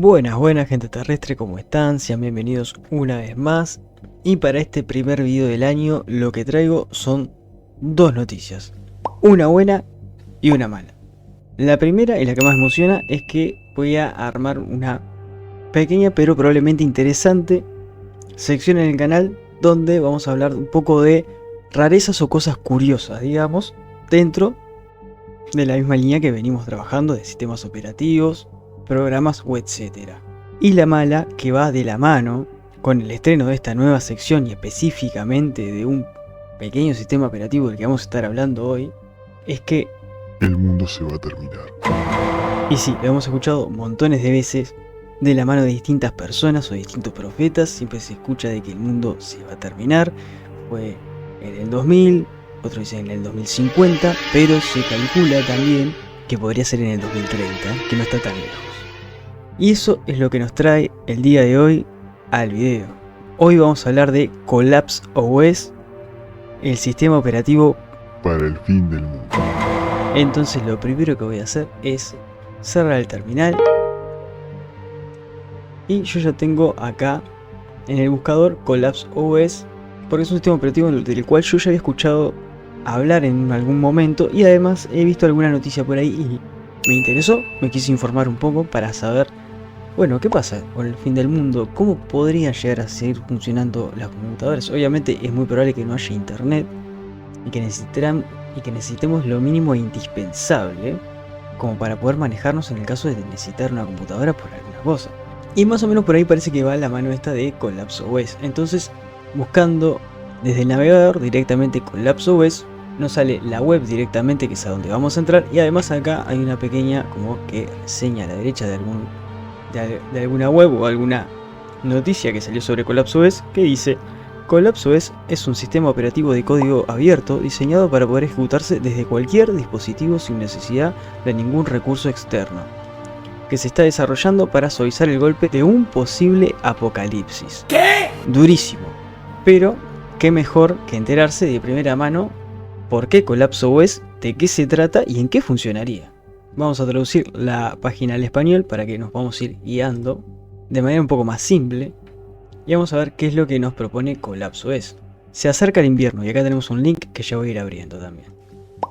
Buenas, buenas gente terrestre, ¿cómo están? Sean bienvenidos una vez más. Y para este primer video del año lo que traigo son dos noticias. Una buena y una mala. La primera y la que más me emociona es que voy a armar una pequeña pero probablemente interesante sección en el canal donde vamos a hablar un poco de rarezas o cosas curiosas, digamos, dentro de la misma línea que venimos trabajando de sistemas operativos, programas o etcétera. Y la mala, que va de la mano con el estreno de esta nueva sección y específicamente de un pequeño sistema operativo del que vamos a estar hablando hoy, es que el mundo se va a terminar. Y sí, lo hemos escuchado montones de veces de la mano de distintas personas o distintos profetas. Siempre se escucha de que el mundo se va a terminar. Fue en el 2000, otros dicen en el 2050, pero se calcula también que podría ser en el 2030, que no está tan lejos. Y eso es lo que nos trae el día de hoy al video. Hoy vamos a hablar de Collapse OS, el sistema operativo para el fin del mundo. Entonces lo primero que voy a hacer es cerrar el terminal. Y yo ya tengo acá en el buscador Collapse OS, porque es un sistema operativo del cual yo ya había escuchado hablar en algún momento. Y además he visto alguna noticia por ahí y me interesó, me quise informar un poco para saber, bueno, ¿qué pasa con el fin del mundo? ¿Cómo podrían llegar a seguir funcionando las computadoras? Obviamente es muy probable que no haya internet y que necesitemos lo mínimo e indispensable como para poder manejarnos en el caso de necesitar una computadora por alguna cosa. Y más o menos por ahí parece que va la mano esta de Collapse OS. Entonces, buscando desde el navegador directamente Collapse OS, nos sale la web directamente, que es a donde vamos a entrar. Y además acá hay una pequeña como que reseña a la derecha de alguna web o alguna noticia que salió sobre Collapse OS, que dice: Collapse OS es un sistema operativo de código abierto diseñado para poder ejecutarse desde cualquier dispositivo sin necesidad de ningún recurso externo, que se está desarrollando para suavizar el golpe de un posible apocalipsis. ¿Qué? Durísimo. Pero qué mejor que enterarse de primera mano por qué Collapse OS, de qué se trata y en qué funcionaría. Vamos a traducir la página al español para que nos vamos a ir guiando de manera un poco más simple. Y vamos a ver qué es lo que nos propone Collapse OS. Se acerca el invierno y acá tenemos un link que ya voy a ir abriendo también.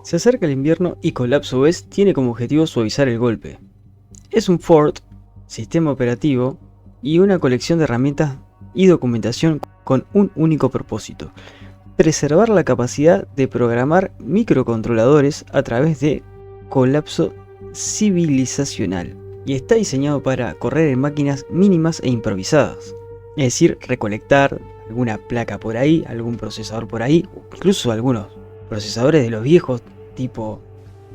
Se acerca el invierno y Collapse OS tiene como objetivo suavizar el golpe. Es un FORT, sistema operativo y una colección de herramientas y documentación con un único propósito: preservar la capacidad de programar microcontroladores a través de colapso civilizacional, y está diseñado para correr en máquinas mínimas e improvisadas, es decir, recolectar alguna placa por ahí, algún procesador por ahí, o incluso algunos procesadores de los viejos tipo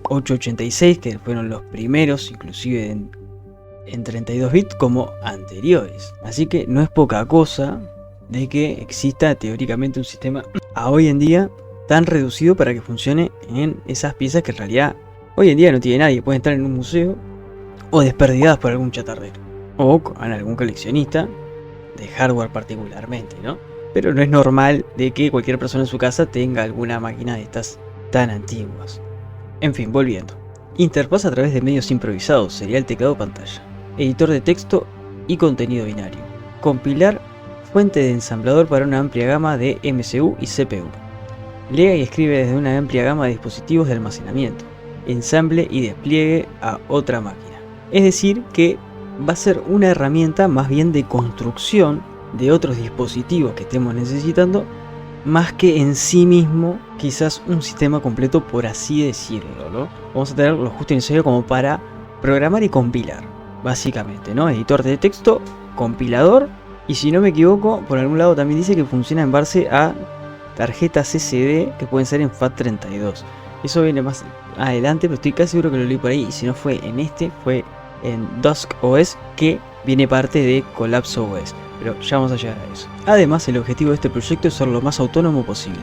886, que fueron los primeros inclusive en 32 bits como anteriores. Así que no es poca cosa de que exista teóricamente un sistema a hoy en día tan reducido para que funcione en esas piezas que en realidad hoy en día no tiene nadie. Pueden estar en un museo o desperdigadas por algún chatarrero o con algún coleccionista de hardware particularmente, ¿no? Pero no es normal de que cualquier persona en su casa tenga alguna máquina de estas tan antiguas. En fin, volviendo. Interfaz a través de medios improvisados, sería el teclado pantalla, editor de texto y contenido binario, compilar fuente de ensamblador para una amplia gama de MCU y CPU, lee y escribe desde una amplia gama de dispositivos de almacenamiento, ensamble y despliegue a otra máquina. Es decir que va a ser una herramienta más bien de construcción de otros dispositivos que estemos necesitando, más que en sí mismo quizás un sistema completo, por así decirlo, ¿no? Vamos a tener lo justo y necesario como para programar y compilar, básicamente, ¿no? Editor de texto, compilador, y si no me equivoco, por algún lado también dice que funciona en base a tarjetas SD que pueden ser en FAT32. Eso viene más adelante, pero estoy casi seguro que lo leí por ahí, y si no fue en este, fue en Dusk OS, que viene parte de Collapse OS, pero ya vamos a llegar a eso. Además, el objetivo de este proyecto es ser lo más autónomo posible.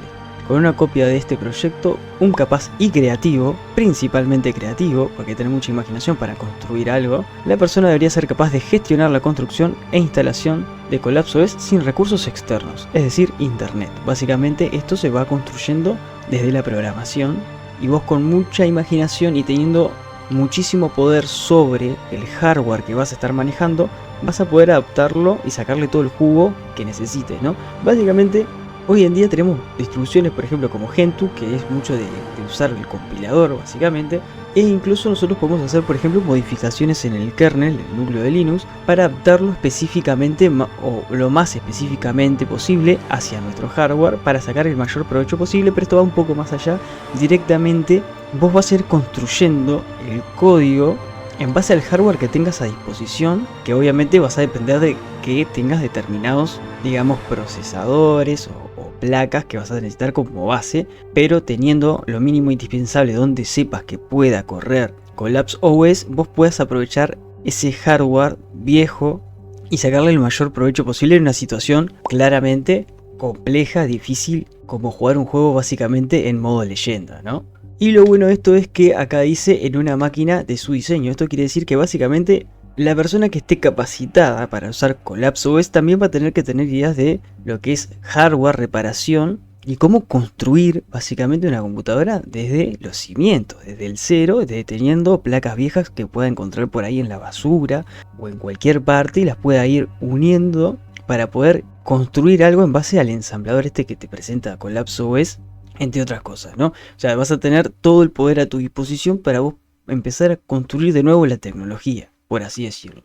Con una copia de este proyecto, un capaz y creativo, principalmente creativo, porque tiene mucha imaginación para construir algo, la persona debería ser capaz de gestionar la construcción e instalación de Collapse OS sin recursos externos, es decir, internet. Básicamente esto se va construyendo desde la programación, y vos con mucha imaginación y teniendo muchísimo poder sobre el hardware que vas a estar manejando, vas a poder adaptarlo y sacarle todo el jugo que necesites, ¿no? Básicamente, hoy en día tenemos distribuciones, por ejemplo, como Gentoo, que es mucho de usar el compilador, básicamente, e incluso nosotros podemos hacer, por ejemplo, modificaciones en el kernel, el núcleo de Linux, para adaptarlo específicamente o lo más específicamente posible hacia nuestro hardware para sacar el mayor provecho posible, pero esto va un poco más allá. Directamente vos vas a ir construyendo el código en base al hardware que tengas a disposición, que obviamente vas a depender de que tengas determinados, digamos, procesadores o placas que vas a necesitar como base, pero teniendo lo mínimo indispensable donde sepas que pueda correr CollapsOS, vos puedas aprovechar ese hardware viejo y sacarle el mayor provecho posible en una situación claramente compleja, difícil, como jugar un juego básicamente en modo leyenda, ¿no? Y lo bueno de esto es que acá dice en una máquina de su diseño. Esto quiere decir que básicamente la persona que esté capacitada para usar CollapsOS también va a tener que tener ideas de lo que es hardware, reparación y cómo construir básicamente una computadora desde los cimientos, desde el cero, desde teniendo placas viejas que pueda encontrar por ahí en la basura o en cualquier parte y las pueda ir uniendo para poder construir algo en base al ensamblador este que te presenta CollapsOS, entre otras cosas, ¿no? O sea, vas a tener todo el poder a tu disposición para vos empezar a construir de nuevo la tecnología, por así decirlo.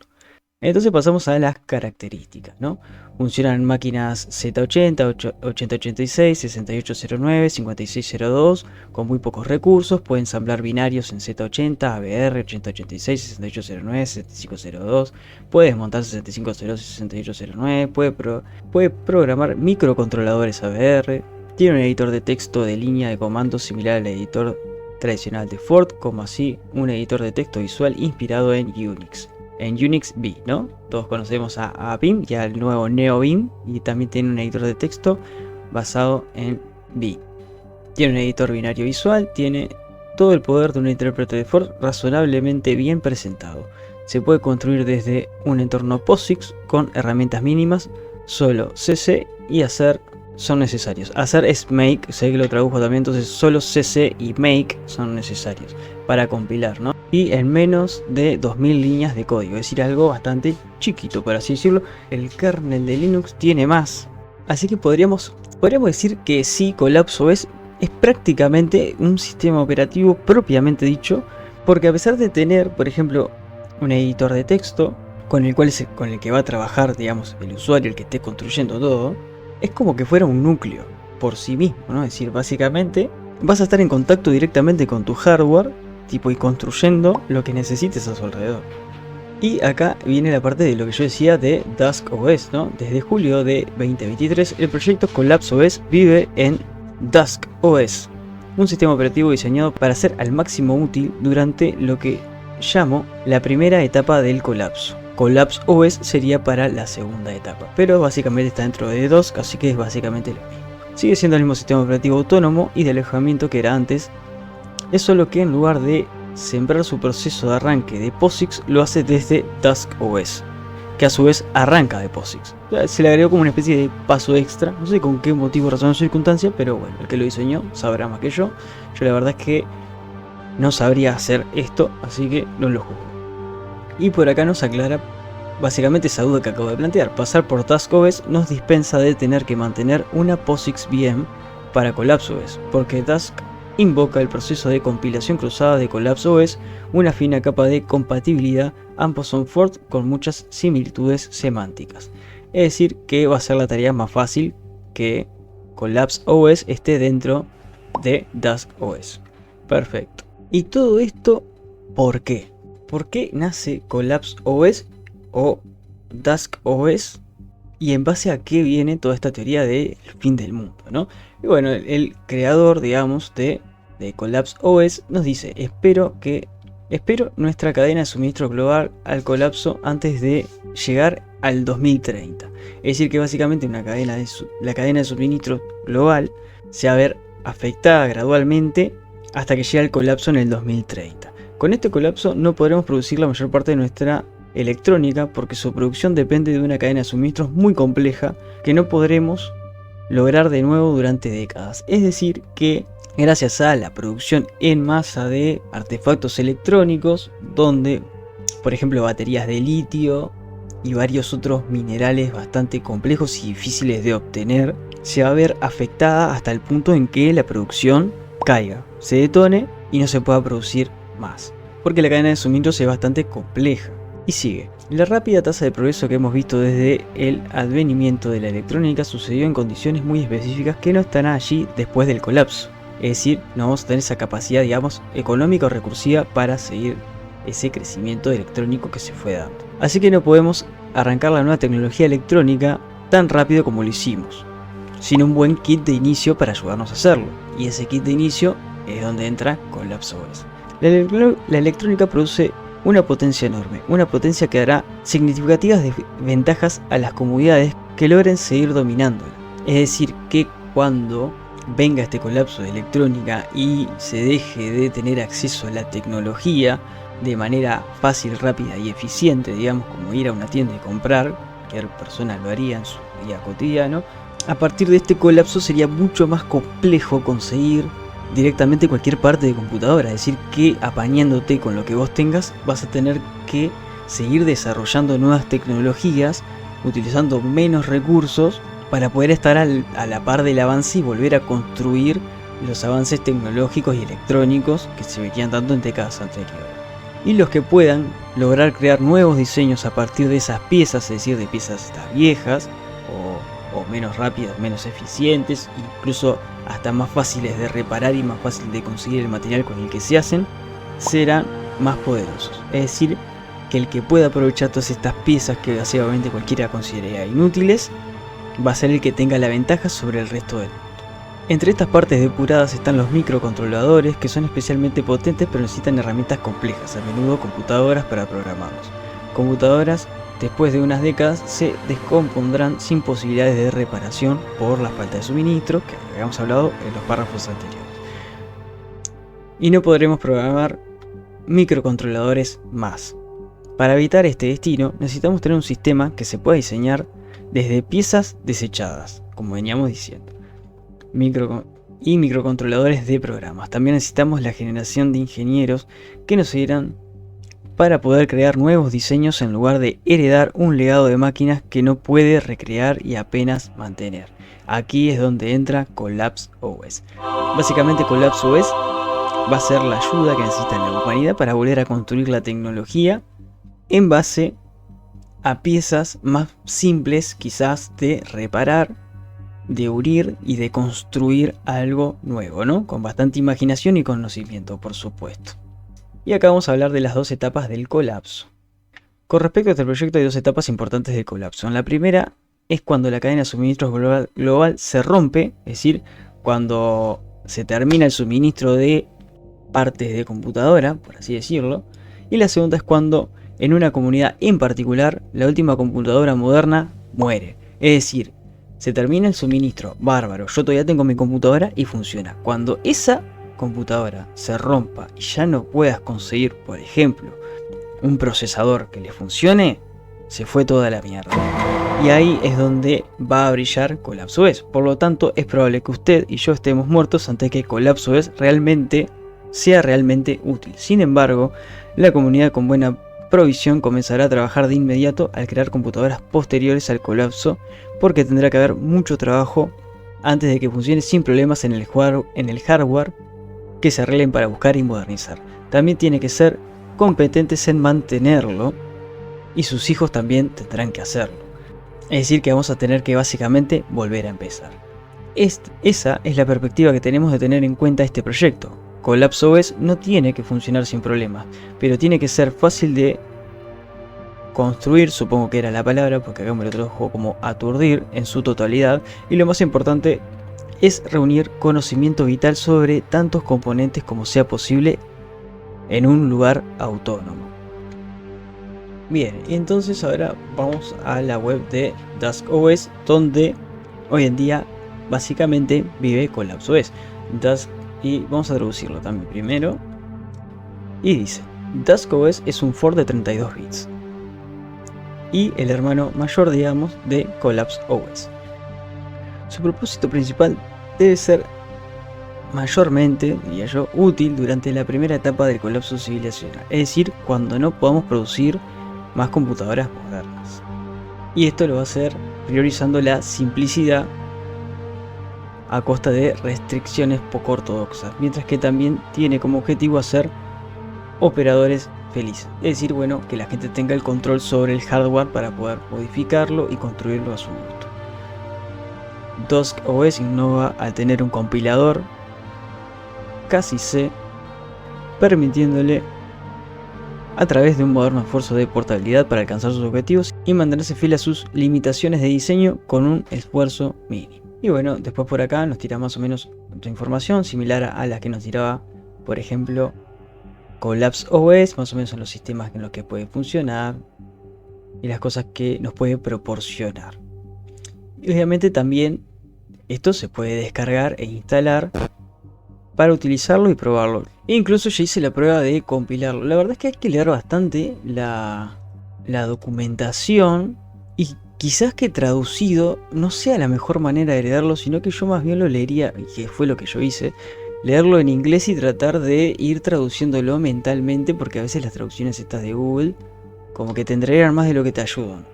Entonces pasamos a las características, ¿no? Funcionan máquinas Z80, 8086, 6809, 5602 con muy pocos recursos. Pueden ensamblar binarios en Z80, AVR, 8086, 6809, 7502. Puede desmontar 6502 y 6809. Puede programar microcontroladores AVR. Tiene un editor de texto de línea de comandos similar al editor tradicional de Ford, como así un editor de texto visual inspirado en Unix. En Unix B, ¿no? Todos conocemos a Vim y al nuevo NeoVim, y también tiene un editor de texto basado en B. Tiene un editor binario visual, tiene todo el poder de un intérprete de Ford razonablemente bien presentado. Se puede construir desde un entorno POSIX con herramientas mínimas, solo CC y hacer son necesarios. Hacer es make, sé que lo tradujo también, entonces solo CC y make son necesarios para compilar, ¿no? Y en menos de 2000 líneas de código, es decir, algo bastante chiquito, por así decirlo. El kernel de Linux tiene más, así que podríamos decir que sí, CollapsOS es prácticamente un sistema operativo propiamente dicho, porque a pesar de tener, por ejemplo, un editor de texto con el que va a trabajar, digamos, el usuario, el que esté construyendo todo, es como que fuera un núcleo por sí mismo, ¿no? Es decir, básicamente vas a estar en contacto directamente con tu hardware, tipo, y construyendo lo que necesites a su alrededor. Y acá viene la parte de lo que yo decía de DuskOS, ¿no? Desde julio de 2023, el proyecto CollapsOS vive en DuskOS, un sistema operativo diseñado para ser al máximo útil durante lo que llamo la primera etapa del colapso. CollapsOS sería para la segunda etapa, pero básicamente está dentro de Dusk, así que es básicamente lo mismo. Sigue siendo el mismo sistema operativo autónomo y de alojamiento que era antes, es solo que en lugar de sembrar su proceso de arranque de POSIX, lo hace desde DuskOS, que a su vez arranca de POSIX. Se le agregó como una especie de paso extra, no sé con qué motivo, razón o circunstancia, pero bueno, el que lo diseñó sabrá más que yo. Yo la verdad es que no sabría hacer esto, así que no lo juzgo. Y por acá nos aclara básicamente esa duda que acabo de plantear. Pasar por DuskOS nos dispensa de tener que mantener una POSIX VM para CollapsOS, porque Dusk invoca el proceso de compilación cruzada de CollapsOS, una fina capa de compatibilidad. Ambos son Ford con muchas similitudes semánticas. Es decir, que va a ser la tarea más fácil que CollapsOS esté dentro de DuskOS. Perfecto. Y todo esto, ¿por qué? ¿Por qué nace CollapsOS o DuskOS? Y en base a qué viene toda esta teoría del fin del mundo, ¿no? Y bueno, el creador, digamos, de CollapsOS nos dice: espero nuestra cadena de suministro global al colapso antes de llegar al 2030. Es decir, que básicamente la cadena de suministro global se va a ver afectada gradualmente hasta que llegue al colapso en el 2030. Con este colapso no podremos producir la mayor parte de nuestra electrónica porque su producción depende de una cadena de suministros muy compleja que no podremos lograr de nuevo durante décadas. Es decir, que gracias a la producción en masa de artefactos electrónicos, donde, por ejemplo, baterías de litio y varios otros minerales bastante complejos y difíciles de obtener, se va a ver afectada hasta el punto en que la producción caiga, se detone y no se pueda producir más, porque la cadena de suministros es bastante compleja. Y sigue. La rápida tasa de progreso que hemos visto desde el advenimiento de la electrónica sucedió en condiciones muy específicas que no estarán allí después del colapso. Es decir, no vamos a tener esa capacidad, digamos, económica o recursiva para seguir ese crecimiento electrónico que se fue dando. Así que no podemos arrancar la nueva tecnología electrónica tan rápido como lo hicimos, sin un buen kit de inicio para ayudarnos a hacerlo. Y ese kit de inicio es donde entra CollapsOS. La electrónica produce una potencia enorme, una potencia que dará significativas ventajas a las comunidades que logren seguir dominándola. Es decir, que cuando venga este colapso de electrónica y se deje de tener acceso a la tecnología de manera fácil, rápida y eficiente, digamos, como ir a una tienda y comprar, cualquier persona lo haría en su día cotidiano, a partir de este colapso sería mucho más complejo conseguir directamente cualquier parte de computadora. Es decir, que apañándote con lo que vos tengas vas a tener que seguir desarrollando nuevas tecnologías, utilizando menos recursos para poder estar a la par del avance y volver a construir los avances tecnológicos y electrónicos que se venían dando en décadas anteriores. Y los que puedan lograr crear nuevos diseños a partir de esas piezas, es decir, de piezas viejas o menos rápidas, menos eficientes, incluso hasta más fáciles de reparar y más fácil de conseguir el material con el que se hacen, serán más poderosos. Es decir, que el que pueda aprovechar todas estas piezas que básicamente cualquiera consideraría inútiles, va a ser el que tenga la ventaja sobre el resto del mundo. Entre estas partes depuradas están los microcontroladores, que son especialmente potentes pero necesitan herramientas complejas, a menudo computadoras para programarlos. Computadoras después de unas décadas se descompondrán sin posibilidades de reparación por la falta de suministro, que habíamos hablado en los párrafos anteriores. Y no podremos programar microcontroladores más. Para evitar este destino necesitamos tener un sistema que se pueda diseñar desde piezas desechadas, como veníamos diciendo, y microcontroladores de programas. También necesitamos la generación de ingenieros que nos ayudarán para poder crear nuevos diseños en lugar de heredar un legado de máquinas que no puede recrear y apenas mantener. Aquí es donde entra CollapsOS. Básicamente CollapsOS va a ser la ayuda que necesita la humanidad para volver a construir la tecnología en base a piezas más simples quizás de reparar, de unir y de construir algo nuevo, ¿no? Con bastante imaginación y conocimiento, por supuesto. Y acá vamos a hablar de las dos etapas del colapso. Con respecto a este proyecto hay dos etapas importantes del colapso. La primera es cuando la cadena de suministros global se rompe, es decir, cuando se termina el suministro de partes de computadora, por así decirlo. Y la segunda es cuando en una comunidad en particular la última computadora moderna muere. Es decir, se termina el suministro, bárbaro, yo todavía tengo mi computadora y funciona. Cuando esa computadora se rompa y ya no puedas conseguir, por ejemplo, un procesador que le funcione, se fue toda la mierda. Y ahí es donde va a brillar CollapsOS. Por lo tanto, es probable que usted y yo estemos muertos antes que CollapsOS sea realmente útil. Sin embargo, la comunidad con buena provisión comenzará a trabajar de inmediato al crear computadoras posteriores al colapso, porque tendrá que haber mucho trabajo antes de que funcione sin problemas en el hardware que se arreglen para buscar y modernizar. También tiene que ser competentes en mantenerlo y sus hijos también tendrán que hacerlo. Es decir, que vamos a tener que básicamente volver a empezar. Esa es la perspectiva que tenemos de tener en cuenta este proyecto. CollapsOS no tiene que funcionar sin problemas, pero tiene que ser fácil de construir, supongo que era la palabra, porque acá me lo tradujo como aturdir en su totalidad, y lo más importante es reunir conocimiento vital sobre tantos componentes como sea posible en un lugar autónomo. Bien, y entonces ahora vamos a la web de DuskOS, donde hoy en día básicamente vive CollapsOS. Y vamos a traducirlo también primero. Y dice: DuskOS es un fork de 32 bits. Y el hermano mayor, digamos, de CollapsOS. Su propósito principal debe ser mayormente, diría yo, útil durante la primera etapa del colapso civilizacional, es decir, cuando no podamos producir más computadoras modernas. Y esto lo va a hacer priorizando la simplicidad a costa de restricciones poco ortodoxas, mientras que también tiene como objetivo hacer operadores felices, es decir, bueno, que la gente tenga el control sobre el hardware para poder modificarlo y construirlo a su gusto. Dusk OS innova al tener un compilador casi C, permitiéndole a través de un moderno esfuerzo de portabilidad para alcanzar sus objetivos y mantenerse fiel a sus limitaciones de diseño con un esfuerzo mínimo. Y bueno, después por acá nos tira más o menos otra información similar a la que nos tiraba, por ejemplo, Collapse OS, más o menos son los sistemas en los que puede funcionar y las cosas que nos puede proporcionar. Y obviamente también esto se puede descargar e instalar para utilizarlo y probarlo. E incluso ya hice la prueba de compilarlo. La verdad es que hay que leer bastante la documentación y quizás que traducido no sea la mejor manera de leerlo, sino que yo más bien lo leería, y que fue lo que yo hice, leerlo en inglés y tratar de ir traduciéndolo mentalmente, porque a veces las traducciones estas de Google como que te entregan más de lo que te ayudan.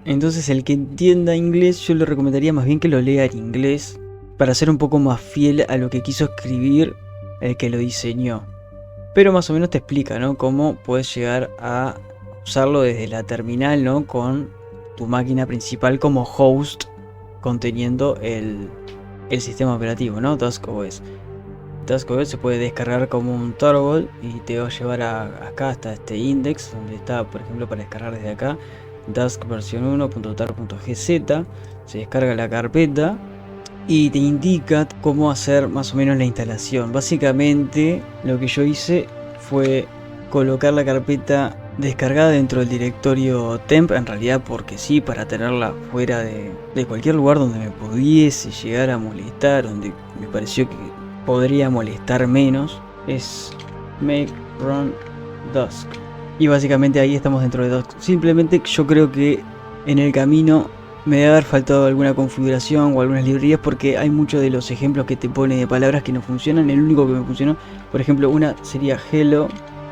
Entonces el que entienda inglés yo le recomendaría más bien que lo lea en inglés para ser un poco más fiel a lo que quiso escribir el que lo diseñó. Pero más o menos te explica, ¿no?, cómo puedes llegar a usarlo desde la terminal, ¿no?, con tu máquina principal como host conteniendo el sistema operativo, ¿no?, Dusk OS. Dusk OS se puede descargar como un tarball y te va a llevar acá hasta este index donde está, por ejemplo, para descargar desde acá Dusk versión 1.tar.gz. Se descarga la carpeta y te indica cómo hacer más o menos la instalación. Básicamente lo que yo hice fue colocar la carpeta descargada dentro del directorio temp, en realidad porque sí, para tenerla fuera de cualquier lugar donde me pudiese llegar a molestar, donde me pareció que podría molestar menos, es make run Dusk. Y básicamente ahí estamos dentro de Dusk. Simplemente yo creo que en el camino me debe haber faltado alguna configuración o algunas librerías, porque hay muchos de los ejemplos que te pone de palabras que no funcionan. El único que me funcionó, por ejemplo, una sería hello,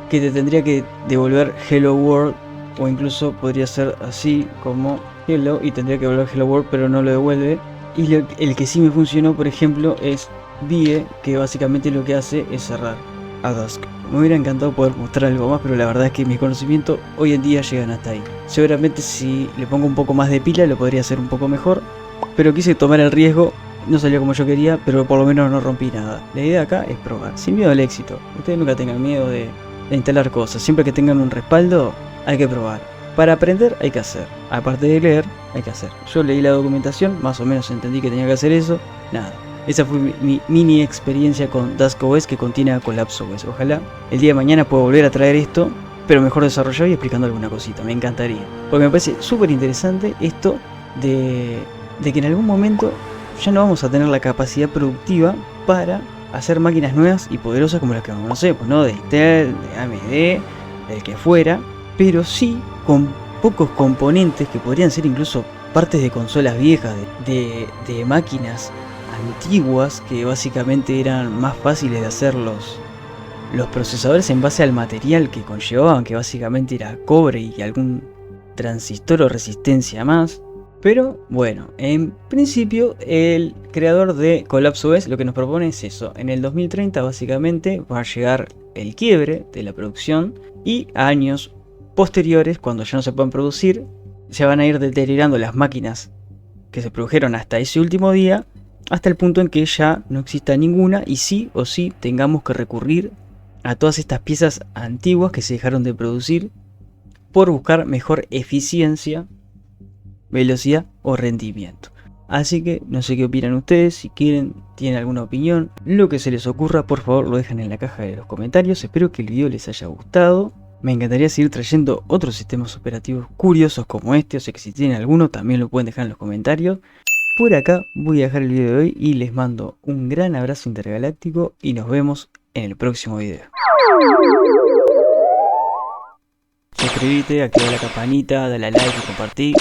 que te tendría que devolver hello world, o incluso podría ser así como hello y tendría que devolver hello world, pero no lo devuelve. Y el que sí me funcionó, por ejemplo, es VIE, que básicamente lo que hace es cerrar a Dusk. Me hubiera encantado poder mostrar algo más, pero la verdad es que mis conocimientos hoy en día llegan hasta ahí. Seguramente si le pongo un poco más de pila lo podría hacer un poco mejor, pero quise tomar el riesgo. No salió como yo quería, pero por lo menos no rompí nada. La idea acá es probar, sin miedo al éxito. Ustedes nunca tengan miedo de instalar cosas. Siempre que tengan un respaldo, hay que probar. Para aprender hay que hacer. Aparte de leer, hay que hacer. Yo leí la documentación, más o menos entendí que tenía que hacer eso. Nada. Esa fue mi mini experiencia con Dusk OS, que contiene a Collapse OS. Ojalá el día de mañana pueda volver a traer esto, pero mejor desarrollado y explicando alguna cosita. Me encantaría. Porque me parece súper interesante esto de que en algún momento ya no vamos a tener la capacidad productiva para hacer máquinas nuevas y poderosas como las que conocemos, ¿no? De Intel, de AMD, del que fuera, pero sí con pocos componentes que podrían ser incluso partes de consolas viejas, de máquinas antiguas, que básicamente eran más fáciles de hacer los procesadores en base al material que conllevaban, que básicamente era cobre y algún transistor o resistencia más. Pero bueno, en principio el creador de Collapse OS lo que nos propone es eso. En el 2030 básicamente va a llegar el quiebre de la producción, y a años posteriores, cuando ya no se puedan producir, se van a ir deteriorando las máquinas que se produjeron hasta ese último día, hasta el punto en que ya no exista ninguna y sí o sí tengamos que recurrir a todas estas piezas antiguas que se dejaron de producir por buscar mejor eficiencia, velocidad o rendimiento. Así que no sé qué opinan ustedes. Si quieren, tienen alguna opinión, lo que se les ocurra, por favor lo dejan en la caja de los comentarios. Espero que el video les haya gustado. Me encantaría seguir trayendo otros sistemas operativos curiosos como este, o sea que si tienen alguno también lo pueden dejar en los comentarios. Por acá voy a dejar el video de hoy y les mando un gran abrazo intergaláctico y nos vemos en el próximo video. Suscríbete, activa la campanita, dale a like y compartí.